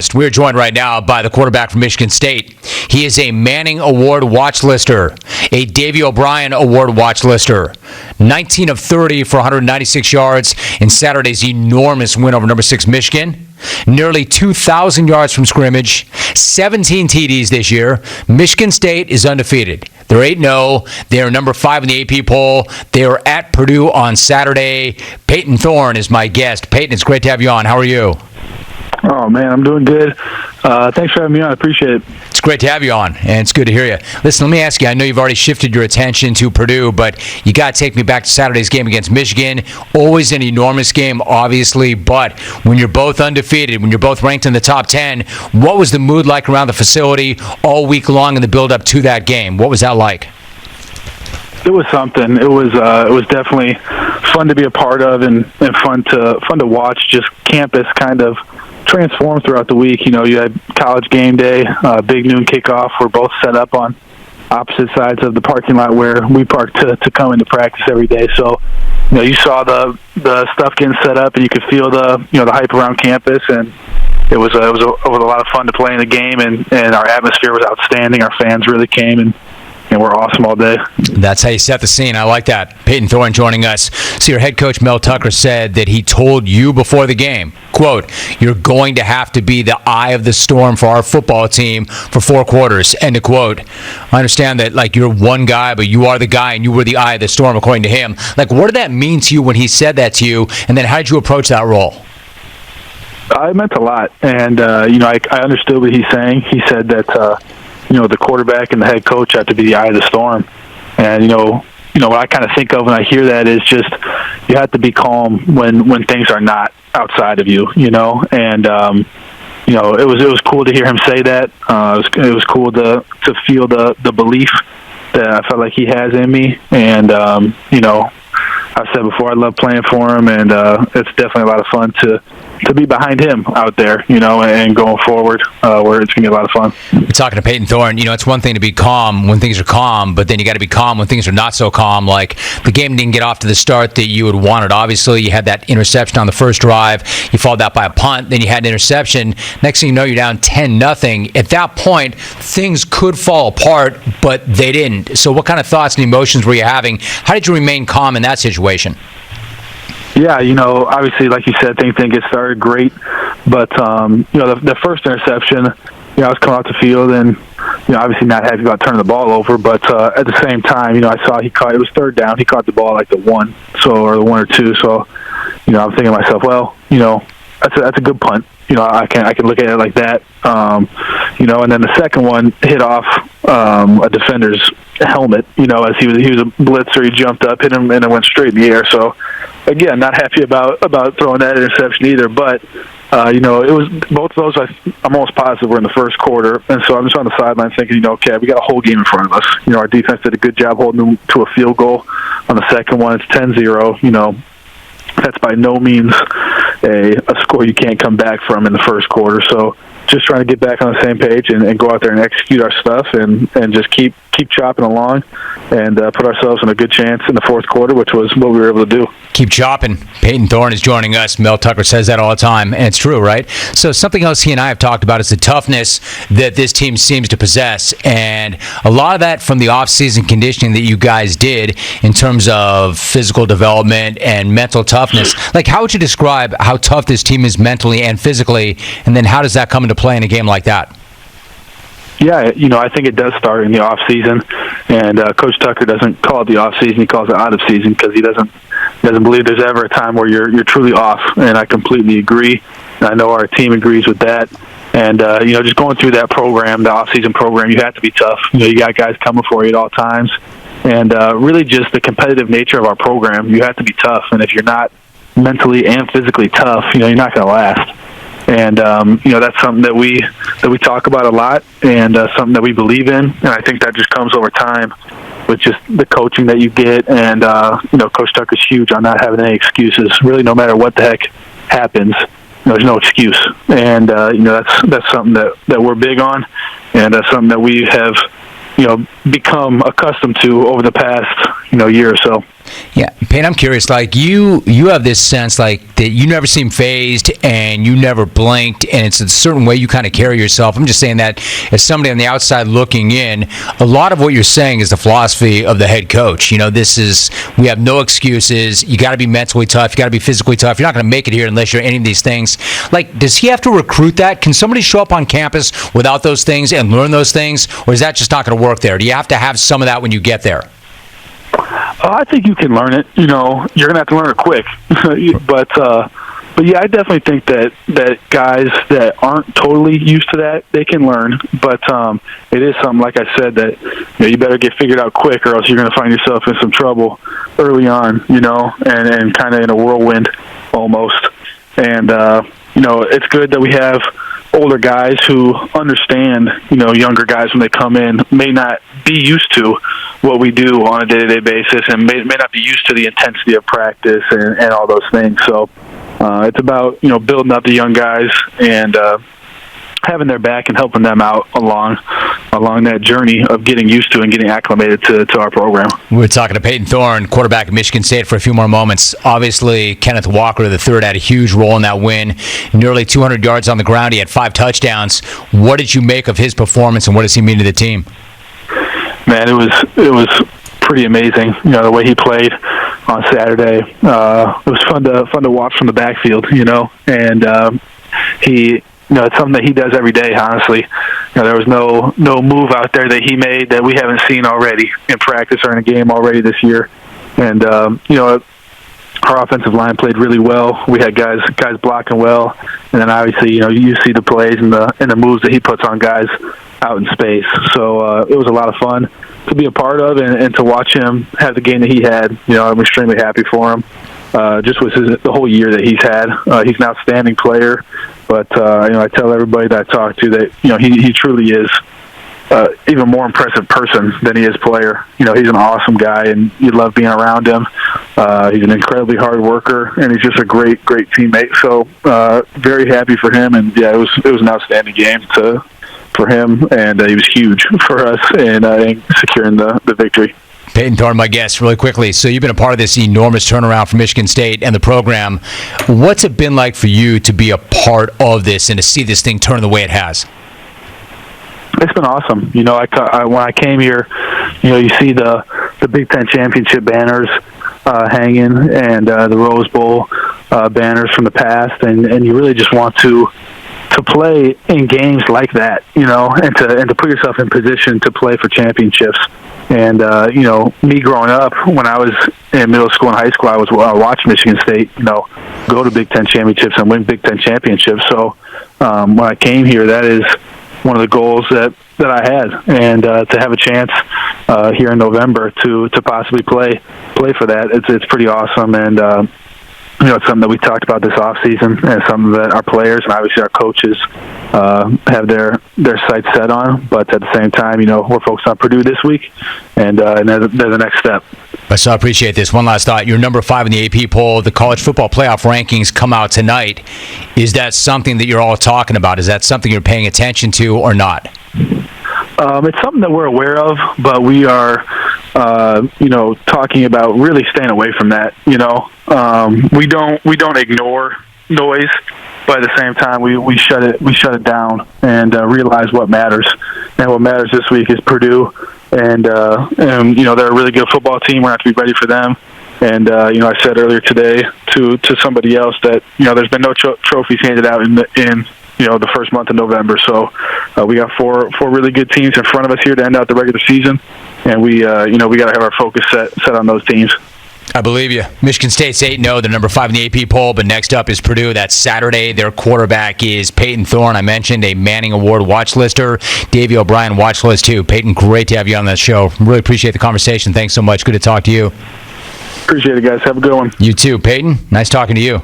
Next, we're joined right now by the quarterback from Michigan State. He is a Manning Award watch lister, a Davey O'Brien Award watch lister. 19 of 30 for 196 yards in Saturday's enormous win over number 6 Michigan. Nearly 2,000 yards from scrimmage, 17 TDs this year. Michigan State is undefeated. They're 8-0. They are number 5 in the AP poll. They are at Purdue on Saturday. Payton Thorne is my guest. Payton, it's great to have you on. How are you? Oh, man, I'm doing good. Thanks for having me on. I appreciate it. It's great to have you on, and it's good to hear you. Listen, let me ask you, I know you've already shifted your attention to Purdue, but you got to take me back to Saturday's game against Michigan. Always an enormous game, obviously, but when you're both undefeated, when you're both ranked in the top 10, what was the mood like around the facility all week long in the build-up to that game? What was that like? It was something. It was definitely fun to be a part of and fun to watch. Just campus kind of transform throughout the week. You know, you had college game day, big noon kickoff. We're both set up on opposite sides of the parking lot where we park to come into practice every day. So, you know, you saw the stuff getting set up, and you could feel the hype around campus, and it was a lot of fun to play in the game, and our atmosphere was outstanding. Our fans really came, and we're awesome all day. That's how you set the scene. I like that. Payton Thorne joining us. So your head coach, Mel Tucker, said that he told you before the game, quote, "You're going to have to be the eye of the storm for our football team for 4 quarters," end of quote. I understand that, like, you're one guy, but you are the guy, and you were the eye of the storm, according to him. Like, what did that mean to you when he said that to you, and then how did you approach that role? It meant a lot, and, I understood what he's saying. He said that, the quarterback and the head coach have to be the eye of the storm. And, what I kind of think of when I hear that is just you have to be calm when things are not outside of you, And, it was cool to hear him say that. It was cool to feel the belief that I felt like he has in me. And, I've said before, I love playing for him, and it's definitely a lot of fun to be behind him out there, and going forward, where it's going to be a lot of fun. We're talking to Payton Thorne. It's one thing to be calm when things are calm, but then you got to be calm when things are not so calm. Like, the game didn't get off to the start that you had wanted. Obviously, you had that interception on the first drive. You followed that by a punt. Then you had an interception. Next thing you know, you're down 10-0. At that point, things could fall apart, but they didn't. So what kind of thoughts and emotions were you having? How did you remain calm in that situation? Yeah, obviously, like you said, things didn't get started great. But, the first interception, I was coming off the field and, obviously not happy about turning the ball over. But at the same time, I saw he caught, it was third down. He caught the ball like the 1, or the 1 or 2. So, I'm thinking to myself, well, that's a good punt. I can look at it like that. And then the second one hit off a defender's helmet, as he was a blitzer. He jumped up, hit him, and it went straight in the air. So, again, not happy about throwing that interception either. But, it was both of those, I'm almost positive were in the first quarter. And so I'm just on the sideline thinking, okay, we got a whole game in front of us. Our defense did a good job holding them to a field goal. On the second one, it's 10-0, That's by no means a score you can't come back from in the first quarter. So just trying to get back on the same page and go out there and execute our stuff and just keep chopping along and put ourselves in a good chance in the fourth quarter, which was what we were able to do. Keep chopping. Payton Thorne is joining us. Mel Tucker says that all the time, and it's true, right? So something else he and I have talked about is the toughness that this team seems to possess, and a lot of that from the off-season conditioning that you guys did in terms of physical development and mental toughness. Like, how would you describe how tough this team is mentally and physically, and then how does that come into play in a game like that? Yeah, I think it does start in the off season, and Coach Tucker doesn't call it the off season; he calls it out of season because he doesn't believe there's ever a time where you're truly off. And I completely agree. And I know our team agrees with that. And just going through that program, the off season program, you have to be tough. You got guys coming for you at all times, and really just the competitive nature of our program. You have to be tough, and if you're not mentally and physically tough, you're not going to last. And that's something that we talk about a lot, and something that we believe in. And I think that just comes over time with just the coaching that you get. And Coach Tucker's huge on not having any excuses. Really, no matter what the heck happens, there's no excuse. And that's something that we're big on, and that's something that we have become accustomed to over the past year or so. Yeah, Payne, I'm curious. Like you have this sense like that you never seem phased and you never blinked, and it's a certain way you kind of carry yourself. I'm just saying that as somebody on the outside looking in, a lot of what you're saying is the philosophy of the head coach. We have no excuses. You got to be mentally tough. You got to be physically tough. You're not going to make it here unless you're any of these things. Like, does he have to recruit that? Can somebody show up on campus without those things and learn those things, or is that just not going to work there? Do you have to have some of that when you get there? I think you can learn it. You're going to have to learn it quick. But yeah, I definitely think that guys that aren't totally used to that, they can learn. But it is something, like I said, that you better get figured out quick, or else you're going to find yourself in some trouble early on. And kind of in a whirlwind almost. And it's good that we have older guys who understand, younger guys when they come in may not be used to what we do on a day-to-day basis and may not be used to the intensity of practice and all those things. So it's about, building up the young guys and having their back and helping them out along that journey of getting used to and getting acclimated to our program. We're talking to Payton Thorne, quarterback at Michigan State, for a few more moments. Obviously, Kenneth Walker III had a huge role in that win. Nearly 200 yards on the ground. He had 5 touchdowns. What did you make of his performance, and what does he mean to the team? Man, it was pretty amazing. The way he played on Saturday. It was fun to watch from the backfield. And he. It's something that he does every day, honestly. There was no move out there that he made that we haven't seen already in practice or in a game already this year. And, our offensive line played really well. We had guys blocking well. And then obviously, you see the plays and the moves that he puts on guys out in space. So it was a lot of fun to be a part of and to watch him have the game that he had. I'm extremely happy for him. Just with the whole year that he's had. He's an outstanding player. But, I tell everybody that I talk to that, he truly is even more impressive person than he is player. He's an awesome guy, and you love being around him. He's an incredibly hard worker, and he's just a great, great teammate. So very happy for him, and, yeah, it was an outstanding game for him, and he was huge for us in securing the victory. Payton Thorne, my guest, really quickly. So you've been a part of this enormous turnaround for Michigan State and the program. What's it been like for you to be a part of this and to see this thing turn the way it has? It's been awesome. When I came here, you see the Big Ten championship banners hanging and the Rose Bowl banners from the past, and you really just want to play in games like that, and to put yourself in position to play for championships. And, me growing up, when I was in middle school and high school, I watched Michigan State, go to Big Ten championships and win Big Ten championships. So when I came here, that is one of the goals that I had. And to have a chance here in November to possibly play for that, it's pretty awesome. And, it's something that we talked about this offseason, and something that our players and obviously our coaches have their sights set on. But at the same time, we're focused on Purdue this week, and they're the next step. So I appreciate this. One last thought. You're number 5 in the AP poll. The college football playoff rankings come out tonight. Is that something that you're all talking about? Is that something you're paying attention to or not? It's something that we're aware of, but we are, talking about really staying away from that. We don't ignore noise, but at the same time, we shut it down and realize what matters. And what matters this week is Purdue, and they're a really good football team. We're going to have to be ready for them. And I said earlier today to somebody else that there's been no trophies handed out in the first month of November. So we got four really good teams in front of us here to end out the regular season, and we got to have our focus set on those teams. I believe you. Michigan State's 8-0. They're number 5 in the AP poll, but next up is Purdue. That's Saturday. Their quarterback is Payton Thorne. I mentioned a Manning Award watch lister. Davey O'Brien watch list too. Payton, great to have you on that show. Really appreciate the conversation. Thanks so much. Good to talk to you. Appreciate it, guys. Have a good one. You too. Payton, nice talking to you.